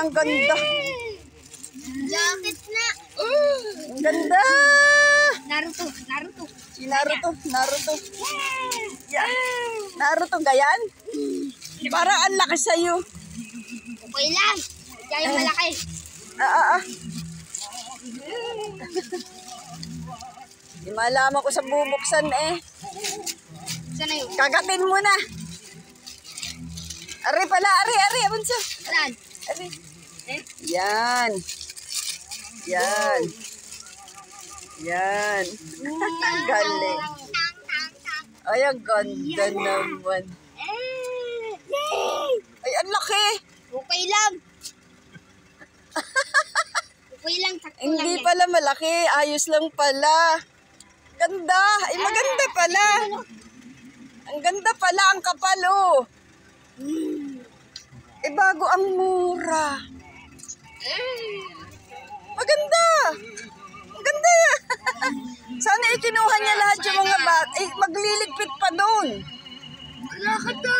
ang ganda. Jacket na. Ang ganda. Naruto, Naruto. Si Naruto, Naruto. Yeah. Naruto gayan? Parang ang laki sa'yo. Okay lang. Kaya malaki. Di malaman ko sa bubuksan eh. Sana yun? Kagatin mo na. Ari pala, ari, abunso. Saan? Ari. Yan. Yan. Yan. Galing. Ay, ang ganda naman. Ay, ang laki. Okay lang. Okay lang. Hindi pala malaki. Ayos lang pala. Ganda. Ay, maganda pala. Ang ganda pala. Ang kapal, oh. Eh, bago ang mura. Maganda. Ang ganda. Sana ikinuha niya lahat yung mga bat. Eh, magliligpit pa doon. Lakad na.